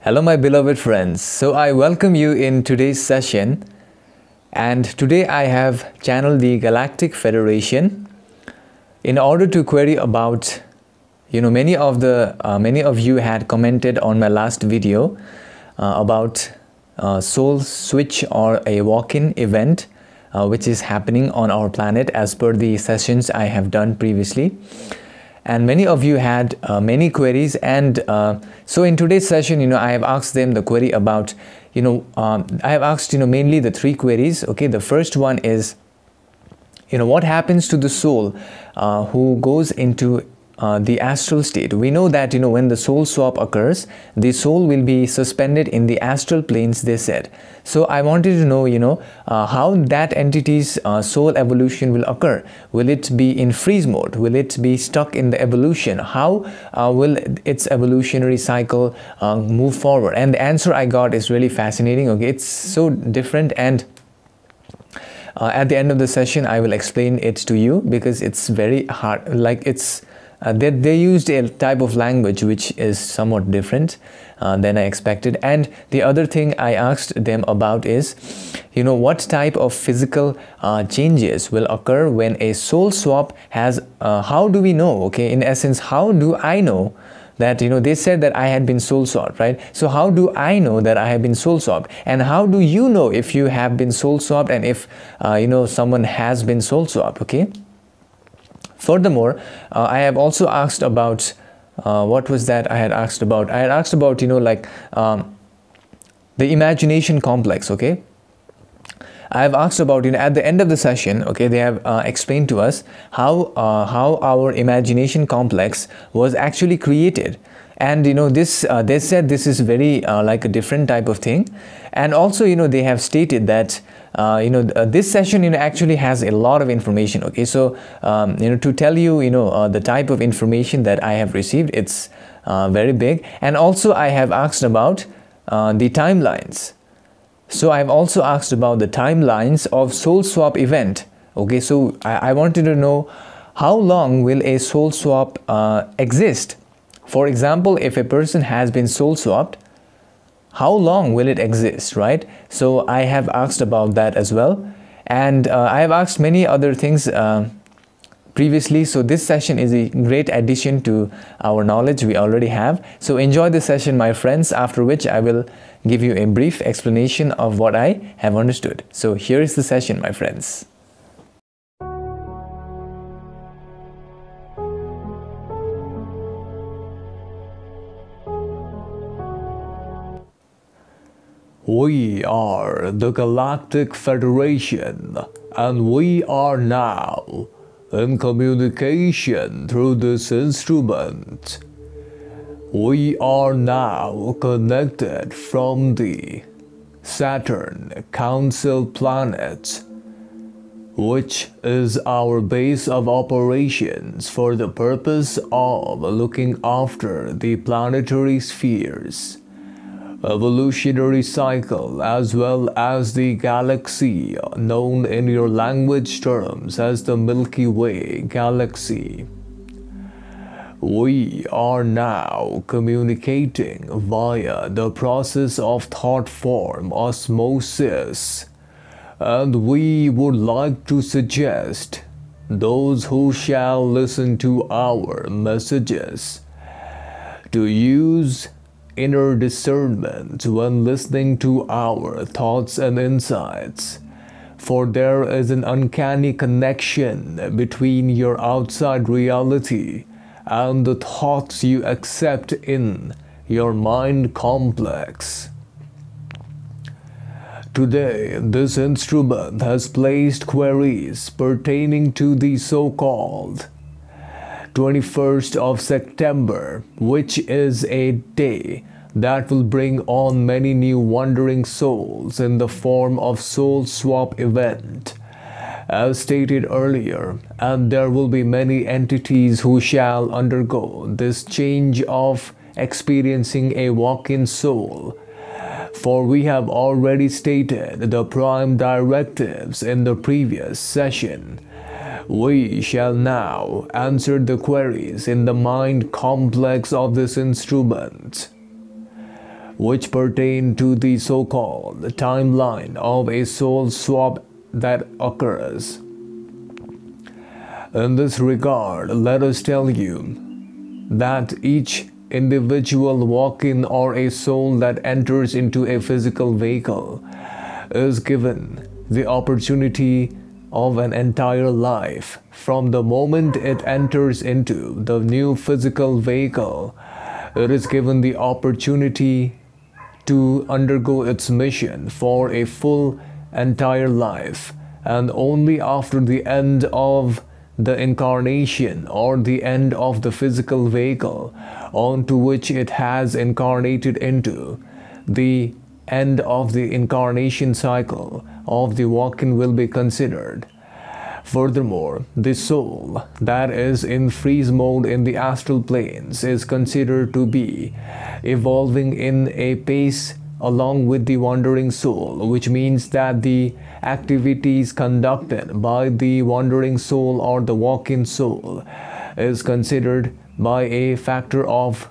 Hello my beloved friends. So I welcome you in today's session, and today I have channeled the Galactic Federation in order to query about many of you had commented on my last video about soul switch or a walk-in event which is happening on our planet as per the sessions I have done previously. And many of you had many queries, and so in today's session, I have asked them the query about, I have asked, mainly the three queries. Okay, the first one is, what happens to the soul who goes into the astral state? We know that, when the soul swap occurs, the soul will be suspended in the astral planes, they said. So I wanted to know, how that entity's soul evolution will occur. Will it be in freeze mode? Will it be stuck in the evolution? How will its evolutionary cycle move forward? And the answer I got is really fascinating. Okay, it's so different, and at the end of the session I will explain it to you, because it's very hard. Like they used a type of language which is somewhat different than I expected. And the other thing I asked them about is, what type of physical changes will occur when a soul swap has, how do we know? Okay, in essence, how do I know that, they said that I had been soul swapped, right? So how do I know that I have been soul swapped? And how do you know if you have been soul swapped, and if, someone has been soul swapped, okay? Furthermore, I have also asked about, what was that I had asked about? I had asked about, the imagination complex, okay? I have asked about, at the end of the session, okay, they have explained to us how our imagination complex was actually created. And this they said this is very like a different type of thing. And also they have stated that this session actually has a lot of information. Okay, so to tell you the type of information that I have received, it's very big. And also I have asked about the timelines. So I've also asked about the timelines of soul swap event. Okay, so I wanted to know, how long will a soul swap exist? For example, if a person has been soul swapped, how long will it exist, right? So I have asked about that as well. And I have asked many other things previously. So this session is a great addition to our knowledge we already have. So enjoy the session, my friends, after which I will give you a brief explanation of what I have understood. So here is the session, my friends. We are the Galactic Federation, and we are now in communication through this instrument. We are now connected from the Saturn Council planet, which is our base of operations for the purpose of looking after the planetary spheres, evolutionary cycle, as well as the galaxy known in your language terms as the Milky Way galaxy. We are now communicating via the process of thought form osmosis, and we would like to suggest those who shall listen to our messages to use inner discernment when listening to our thoughts and insights, for there is an uncanny connection between your outside reality and the thoughts you accept in your mind complex. Today, this instrument has placed queries pertaining to the so-called 21st of September, which is a day that will bring on many new wandering souls in the form of soul swap event, as stated earlier, and there will be many entities who shall undergo this change of experiencing a walk-in soul. For we have already stated the prime directives in the previous session. We shall now answer the queries in the mind complex of this instrument. which pertain to the so-called timeline of a soul swap that occurs. In this regard, let us tell you that each individual walk-in or a soul that enters into a physical vehicle is given the opportunity of an entire life. From the moment it enters into the new physical vehicle, it is given the opportunity to undergo its mission for a full entire life, and only after the end of the incarnation or the end of the physical vehicle onto which it has incarnated into, the end of the incarnation cycle of the walk-in will be considered. Furthermore, the soul that is in freeze mode in the astral planes is considered to be evolving in a pace along with the wandering soul, which means that the activities conducted by the wandering soul or the walk-in soul is considered by a factor of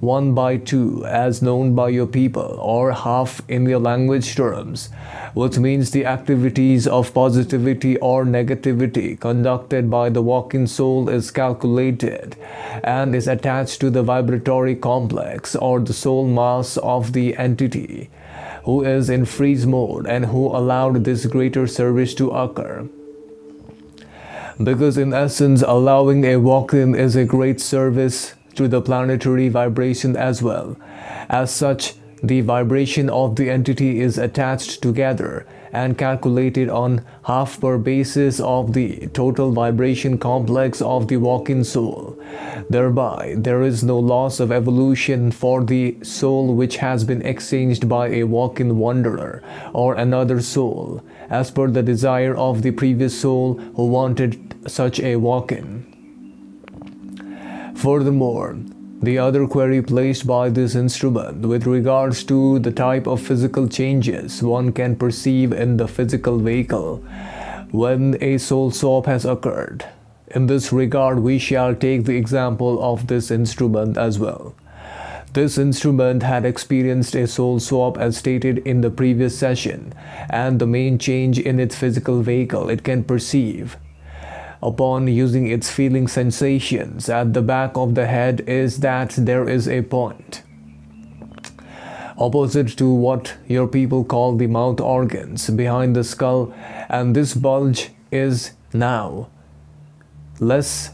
1/2 as known by your people, or half in your language terms, which means the activities of positivity or negativity conducted by the walk-in soul is calculated and is attached to the vibratory complex or the soul mass of the entity who is in freeze mode and who allowed this greater service to occur. Because in essence, allowing a walk-in is a great service to the planetary vibration as well. As such, the vibration of the entity is attached together and calculated on half per basis of the total vibration complex of the walk-in soul. Thereby, there is no loss of evolution for the soul which has been exchanged by a walk-in wanderer or another soul, as per the desire of the previous soul who wanted such a walk-in. Furthermore, the other query placed by this instrument with regards to the type of physical changes one can perceive in the physical vehicle when a soul swap has occurred. In this regard, we shall take the example of this instrument as well. This instrument had experienced a soul swap as stated in the previous session, and the main change in its physical vehicle it can perceive upon using its feeling sensations at the back of the head is that there is a point opposite to what your people call the mouth organs behind the skull, and this bulge is now less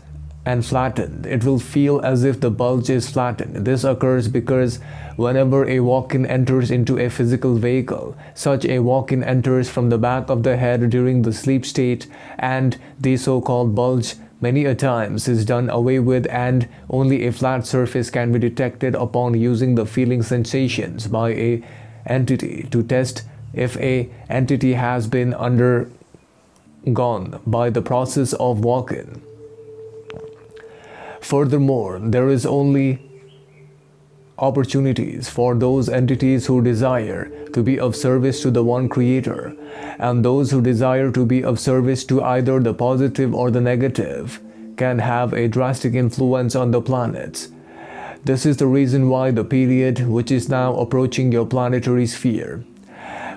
and flattened. It will feel as if the bulge is flattened. This occurs because whenever a walk-in enters into a physical vehicle, such a walk-in enters from the back of the head during the sleep state, and the so-called bulge many a times is done away with, and only a flat surface can be detected upon using the feeling sensations by a entity to test if a entity has been undergone by the process of walk-in. Furthermore, there is only opportunities for those entities who desire to be of service to the one creator, and those who desire to be of service to either the positive or the negative can have a drastic influence on the planets. This is the reason why the period which is now approaching your planetary sphere,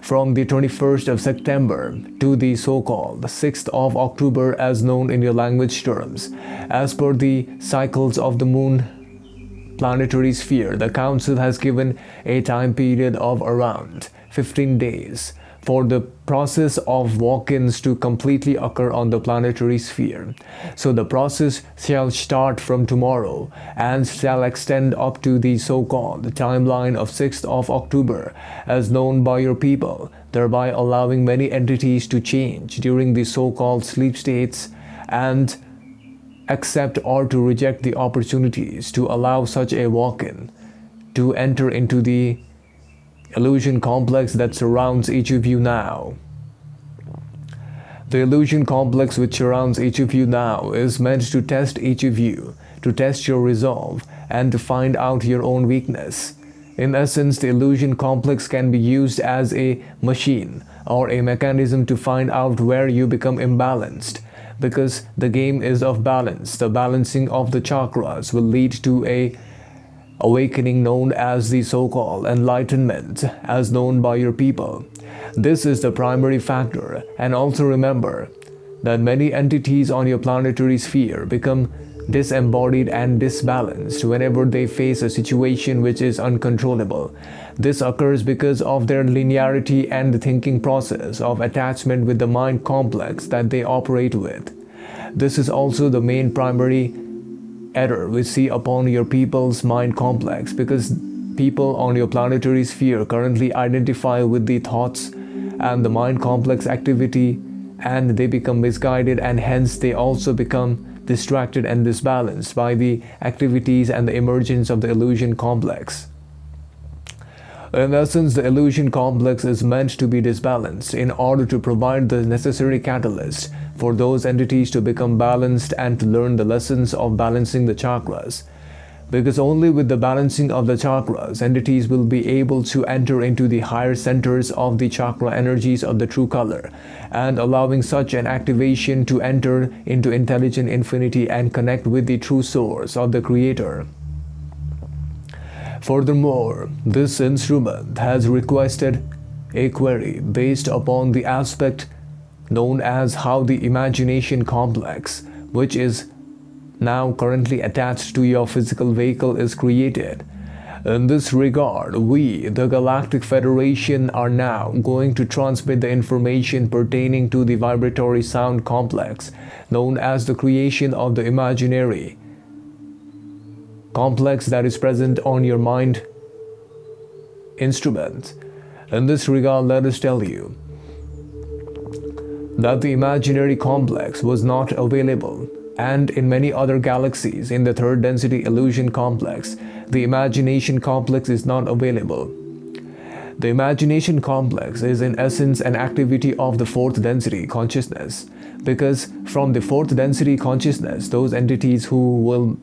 from the 21st of September to the so-called 6th of October as known in your language terms, as per the cycles of the moon planetary sphere, the Council has given a time period of around 15 days for the process of walk-ins to completely occur on the planetary sphere. So the process shall start from tomorrow and shall extend up to the so-called timeline of 6th of October as known by your people, thereby allowing many entities to change during the so-called sleep states and accept or to reject the opportunities to allow such a walk-in to enter into the illusion complex that surrounds each of you now. The illusion complex which surrounds each of you now is meant to test each of you, to test your resolve, and to find out your own weakness. In essence, the illusion complex can be used as a machine or a mechanism to find out where you become imbalanced, because the game is of balance. The balancing of the chakras will lead to a awakening known as the so-called enlightenment, as known by your people. This is the primary factor. And also remember that many entities on your planetary sphere become disembodied and disbalanced whenever they face a situation which is uncontrollable. This occurs because of their linearity and the thinking process of attachment with the mind complex that they operate with. This is also the main primary error we see upon your people's mind complex, because people on your planetary sphere currently identify with the thoughts and the mind complex activity, and they become misguided, and hence they also become distracted and disbalanced by the activities and the emergence of the illusion complex. In essence, the illusion complex is meant to be disbalanced in order to provide the necessary catalyst for those entities to become balanced and to learn the lessons of balancing the chakras. Because only with the balancing of the chakras, entities will be able to enter into the higher centers of the chakra energies of the true color, and allowing such an activation to enter into intelligent infinity and connect with the true source of the Creator. Furthermore, this instrument has requested a query based upon the aspect known as how the imagination complex, which is now currently attached to your physical vehicle, is created. In this regard, we, the Galactic Federation, are now going to transmit the information pertaining to the vibratory sound complex known as the creation of the imaginary complex that is present on your mind instrument. In this regard, let us tell you that the imaginary complex was not available, and in many other galaxies in the third density illusion complex, the imagination complex is not available. The imagination complex is in essence an activity of the fourth density consciousness, because from the fourth density consciousness, those entities who will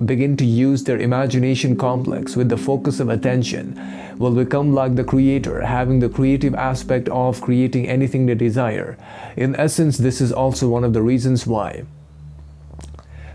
begin to use their imagination complex with the focus of attention will become like the Creator, having the creative aspect of creating anything they desire. In essence, this is also one of the reasons why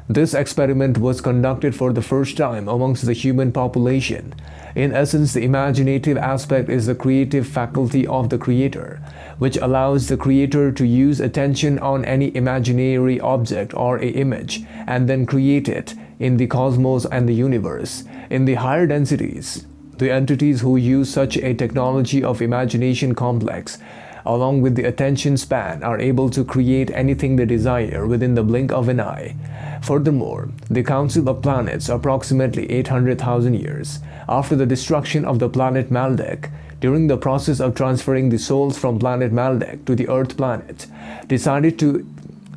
this experiment was conducted for the first time amongst the human population. In essence, the imaginative aspect is the creative faculty of the Creator, which allows the Creator to use attention on any imaginary object or an image and then create it in the cosmos and the universe. In the higher densities, the entities who use such a technology of imagination complex along with the attention span are able to create anything they desire within the blink of an eye. Furthermore, the Council of Planets, approximately 800,000 years after the destruction of the planet Maldek, during the process of transferring the souls from planet Maldek to the Earth planet, decided to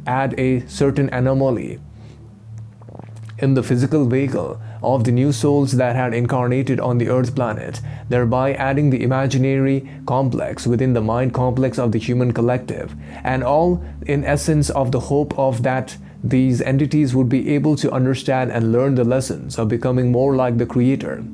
add a certain anomaly in the physical vehicle of the new souls that had incarnated on the Earth planet, thereby adding the imaginary complex within the mind complex of the human collective, and all in essence of the hope of that these entities would be able to understand and learn the lessons of becoming more like the Creator.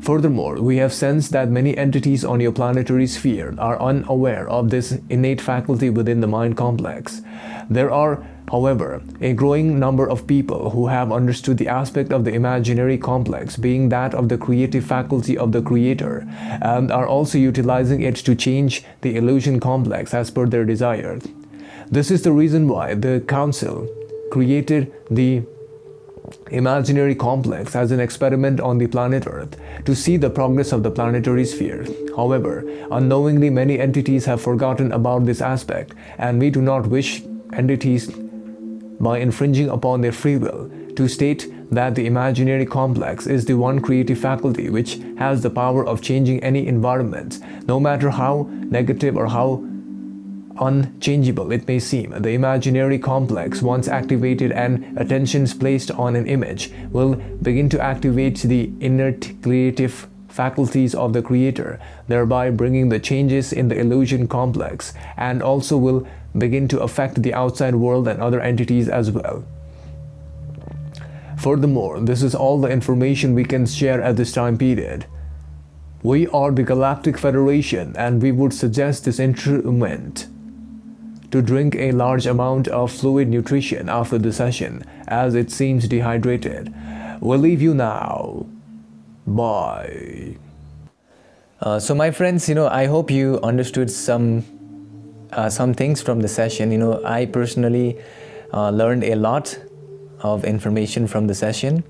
Furthermore, we have sensed that many entities on your planetary sphere are unaware of this innate faculty within the mind complex. There are, however, a growing number of people who have understood the aspect of the imaginary complex being that of the creative faculty of the Creator, and are also utilizing it to change the illusion complex as per their desire. This is the reason why the Council created the imaginary complex as an experiment on the planet Earth to see the progress of the planetary sphere. However, unknowingly many entities have forgotten about this aspect, and we do not wish entities, by infringing upon their free will, to state that the imaginary complex is the one creative faculty which has the power of changing any environment, no matter how negative or how unchangeable it may seem. The imaginary complex, once activated and attentions placed on an image, will begin to activate the innate creative faculties of the Creator, thereby bringing the changes in the illusion complex, and also will begin to affect the outside world and other entities as well. Furthermore, this is all the information we can share at this time period. We are the Galactic Federation, and we would suggest this instrument to drink a large amount of fluid nutrition after the session, as it seems dehydrated. We'll leave you now Bye. So my friends, I hope you understood some things from the session. I personally learned a lot of information from the session.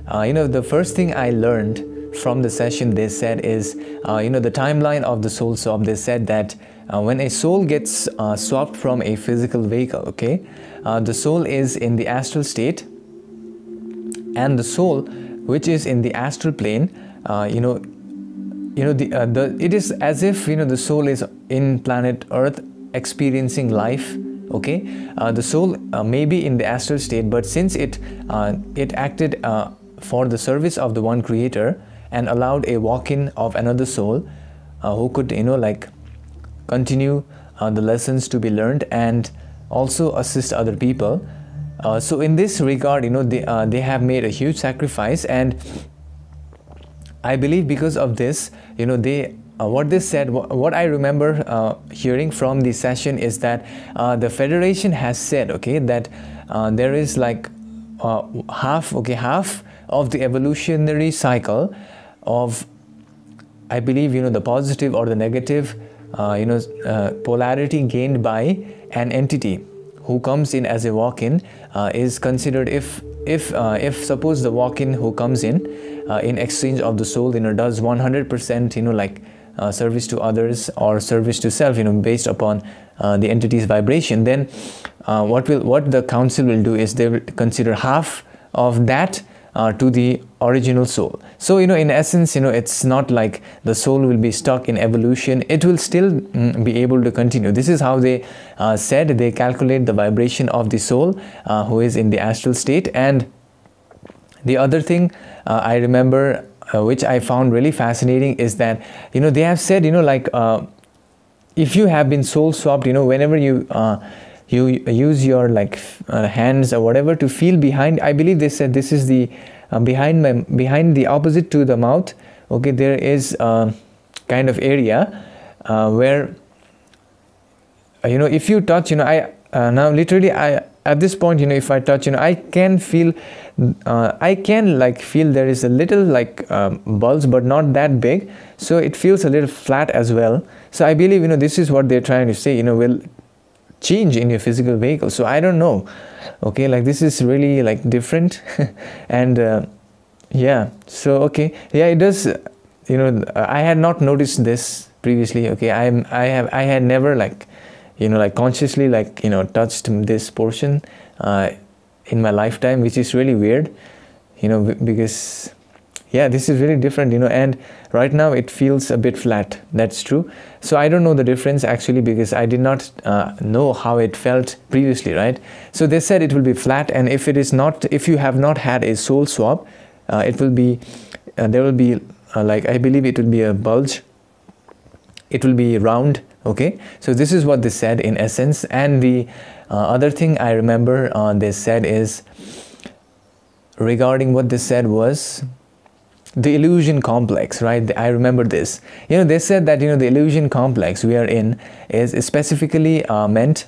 The first thing I learned from the session, they said, is the timeline of the soul swap. They said that when a soul gets swapped from a physical vehicle, okay, the soul is in the astral state, and the soul which is in the astral plane, it is as if the soul is in planet Earth experiencing life. Okay, the soul may be in the astral state, but since it acted for the service of the one creator and allowed a walk-in of another soul who could continue the lessons to be learned and also assist other people. So in this regard, they have made a huge sacrifice, and I believe because of this, what they said, what I remember hearing from the session is that the Federation has said, okay, that there is half of the evolutionary cycle of, I believe, the positive or the negative, polarity gained by an entity who comes in as a walk-in is considered, if suppose the walk-in who comes in exchange of the soul, does 100%, service to others or service to self, based upon the entity's vibration, then what the council will do is they will consider half of that to the original soul. So in essence, it's not like the soul will be stuck in evolution. It will still be able to continue. This is how they said. They calculate the vibration of the soul who is in the astral state. And the other thing I remember, which I found really fascinating, is that they have said, if you have been soul swapped, whenever you use your hands or whatever to feel behind, I believe they said this is the behind the opposite to the mouth, okay, there is a kind of area where if you touch, I now literally at this point, if I touch, I can feel feel there is a little bulge, but not that big, so it feels a little flat as well. So I believe this is what they're trying to say, will change in your physical vehicle. So I don't know, okay, this is really different and yeah, so okay, yeah, it does, I had not noticed this previously, okay. I had never consciously touched this portion in my lifetime, which is really weird, because yeah, this is really different, and right now it feels a bit flat. That's true. So I don't know the difference actually, because I did not know how it felt previously, right? So they said it will be flat, and if you have not had a soul swap, it will be there will be I believe it will be a bulge, it will be round, okay. So this is what they said in essence. And the other thing I remember they said is, regarding what they said was the illusion complex, right? I remember this. They said that the illusion complex we are in is specifically meant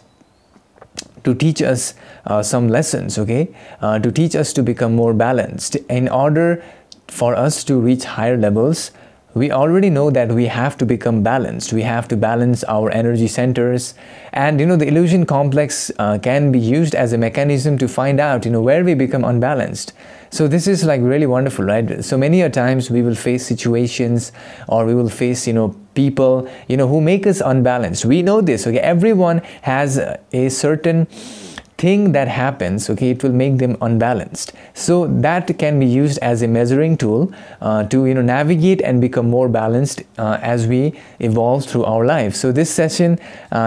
to teach us some lessons, okay, to teach us to become more balanced. In order for us to reach higher levels, we already know that we have to become balanced. We have to balance our energy centers, and the illusion complex can be used as a mechanism to find out where we become unbalanced. So this is really wonderful, right? So many a times we will face situations, or we will face people who make us unbalanced. We know this, okay. Everyone has a certain thing that happens, okay, it will make them unbalanced. So that can be used as a measuring tool to navigate and become more balanced as we evolve through our life. So this session,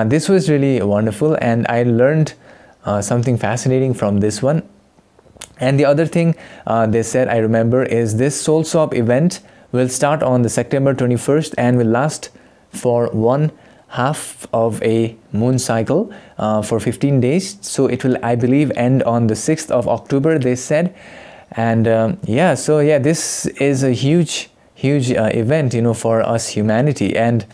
this was really wonderful, and I learned something fascinating from this one. And the other thing they said, I remember, is this soul swap event will start on the September 21st and will last for 1/2 of a moon cycle for 15 days. So it will, I believe, end on the 6th of October, they said. And yeah, so yeah, this is a huge event for us humanity. And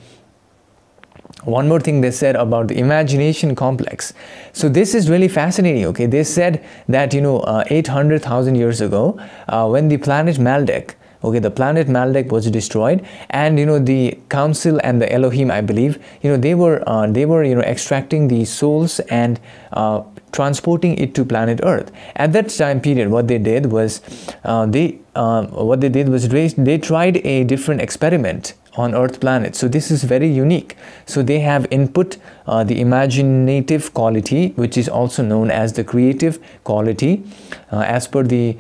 one more thing they said about the imagination complex. So this is really fascinating, okay. They said that 800,000 years ago, when the planet Maldek Okay, the planet Maldek was destroyed, and the council and the Elohim, I believe, they were extracting the souls and transporting it to planet Earth. At that time period, what they did was they tried a different experiment on Earth planet. So this is very unique. So they have input the imaginative quality, which is also known as the creative quality, as per the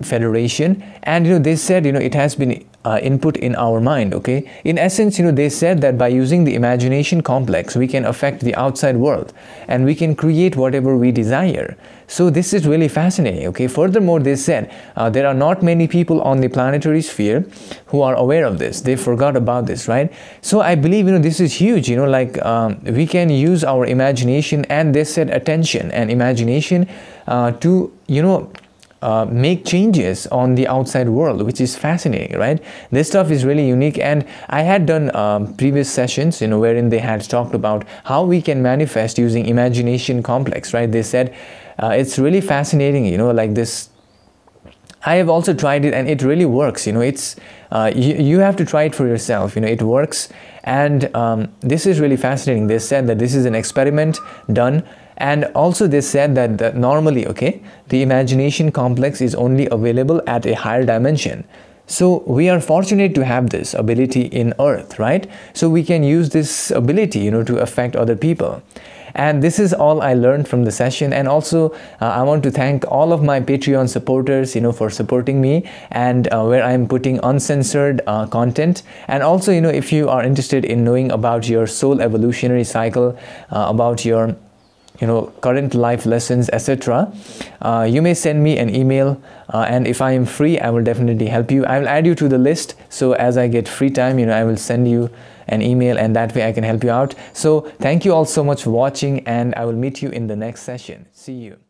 Federation, and they said it has been input in our mind. Okay, in essence, they said that by using the imagination complex, we can affect the outside world and we can create whatever we desire. So this is really fascinating. Okay, furthermore, they said there are not many people on the planetary sphere who are aware of this. They forgot about this, right? So I believe this is huge. We can use our imagination, and they said attention and imagination to make changes on the outside world, which is fascinating, right? This stuff is really unique, and I had done previous sessions wherein they had talked about how we can manifest using imagination complex, right? They said it's really fascinating, like this. I have also tried it, and it really works. It's you have to try it for yourself. It works, and this is really fascinating. They said that this is an experiment done. And also they said that normally, okay, the imagination complex is only available at a higher dimension. So we are fortunate to have this ability in Earth, right? So we can use this ability, to affect other people. And this is all I learned from the session. And also I want to thank all of my Patreon supporters, for supporting me, and where I'm putting uncensored content. And also, if you are interested in knowing about your soul evolutionary cycle, about your current life lessons, etc., you may send me an email, and if I am free, I will definitely help you. I will add you to the list, so as I get free time, I will send you an email, and that way I can help you out. So thank you all so much for watching, and I will meet you in the next session. See you.